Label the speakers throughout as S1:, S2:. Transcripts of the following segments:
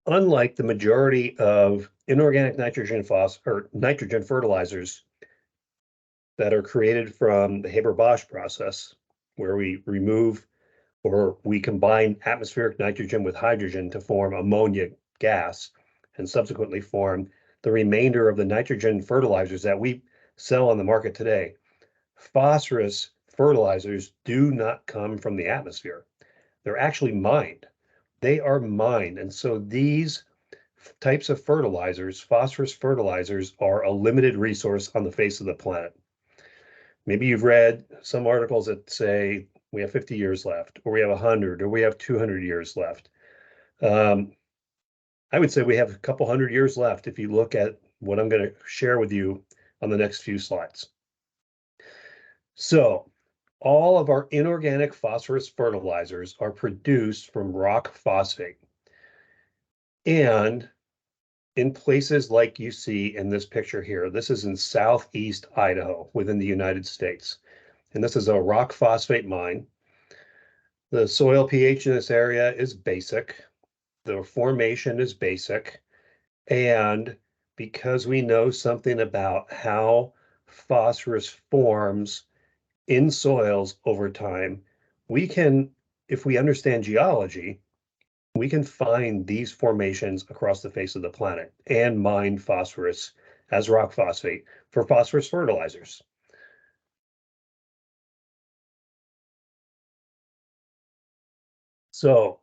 S1: unlike the majority of inorganic nitrogen fertilizers that are created from the Haber-Bosch process, where we remove or we combine atmospheric nitrogen with hydrogen to form ammonia gas and subsequently form the remainder of the nitrogen fertilizers that we sell on the market today. Phosphorus fertilizers do not come from the atmosphere. They're actually mined. They are mined. And so these types of fertilizers, phosphorus fertilizers, are a limited resource on the face of the planet. Maybe you've read some articles that say we have 50 years left, or we have 100, or we have 200 years left. I would say we have a couple hundred years left if you look at what I'm going to share with you on the next few slides. So all of our inorganic phosphorus fertilizers are produced from rock phosphate. And in places like you see in this picture here, this is in southeast Idaho within the United States. And this is a rock phosphate mine. The soil pH in this area is basic. The formation is basic. And because we know something about how phosphorus forms in soils over time, we can, if we understand geology, we can find these formations across the face of the planet and mine phosphorus as rock phosphate for phosphorus fertilizers. So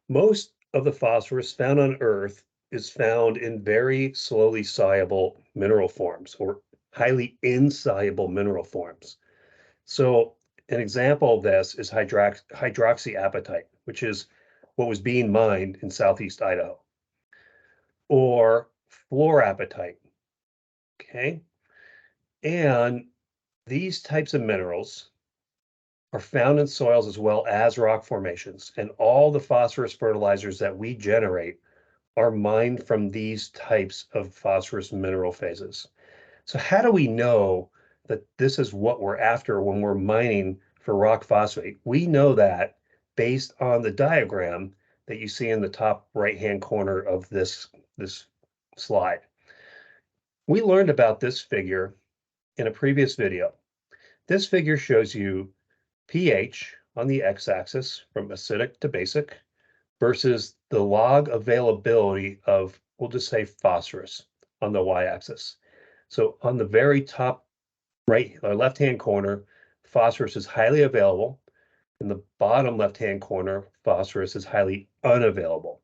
S1: most of the phosphorus found on Earth is found in very slowly soluble mineral forms or highly insoluble mineral forms. So an example of this is hydroxyapatite, which is what was being mined in southeast Idaho, or fluorapatite, okay? And these types of minerals are found in soils as well as rock formations, and all the phosphorus fertilizers that we generate are mined from these types of phosphorus mineral phases. So how do we know that this is what we're after when we're mining for rock phosphate? We know that based on the diagram that you see in the top right-hand corner of this slide. We learned about this figure in a previous video. This figure shows you pH on the x-axis from acidic to basic versus the log availability of, we'll just say, phosphorus on the y-axis. So on the very top right or left-hand corner, phosphorus is highly available. In the bottom left-hand corner, phosphorus is highly unavailable.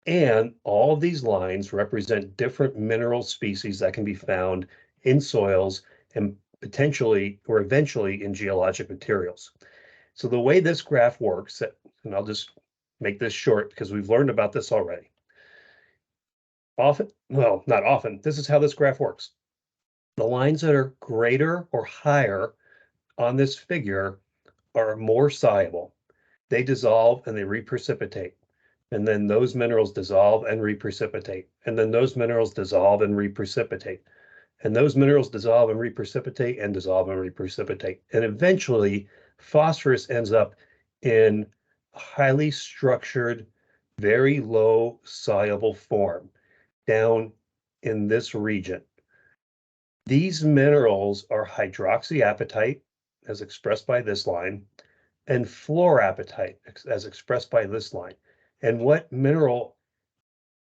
S1: And all of these lines represent different mineral species that can be found in soils and potentially or eventually in geologic materials. So the way this graph works, and I'll just make this short because we've learned about this already. Often, well, not often, this is how this graph works. The lines that are greater or higher on this figure are more soluble. They dissolve and they reprecipitate. And then those minerals dissolve and reprecipitate. And then those minerals dissolve and reprecipitate. And those minerals dissolve and reprecipitate and dissolve and reprecipitate. And eventually, phosphorus ends up in a highly structured, very low soluble form down in this region. These minerals are hydroxyapatite, as expressed by this line, and fluorapatite, as expressed by this line. And what mineral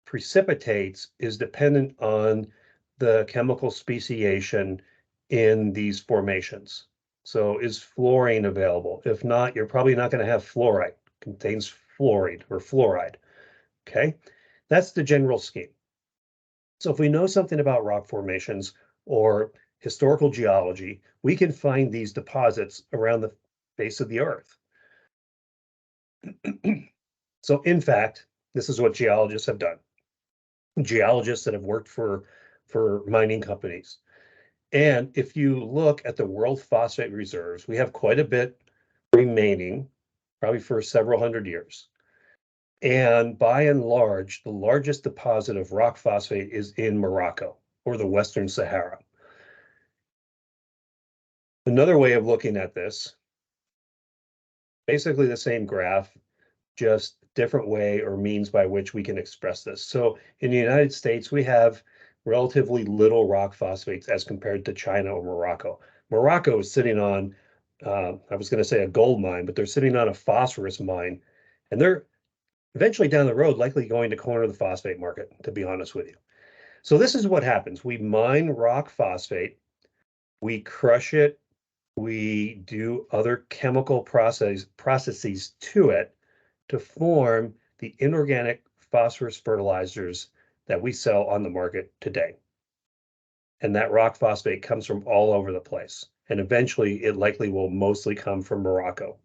S1: precipitates is dependent on the chemical speciation in these formations. So is fluorine available? If not, you're probably not going to have fluorite. Contains fluoride or fluoride. Okay, that's the general scheme. So if we know something about rock formations or historical geology, we can find these deposits around the face of the Earth. So in fact, this is what geologists have done. Geologists that have worked for mining companies. And if you look at the world phosphate reserves, we have quite a bit remaining, probably for several hundred years. And by and large, the largest deposit of rock phosphate is in Morocco or the Western Sahara. Another way of looking at this, basically the same graph, just different way or means by which we can express this. So in the United States, we have relatively little rock phosphates as compared to China or Morocco. Morocco is sitting on, I was going to say a gold mine, but they're sitting on a phosphorus mine, and they're eventually down the road likely going to corner the phosphate market, to be honest with you. So this is what happens. We mine rock phosphate, we crush it, we do other chemical processes to it to form the inorganic phosphorus fertilizers that we sell on the market today. And that rock phosphate comes from all over the place. And eventually, it likely will mostly come from Morocco.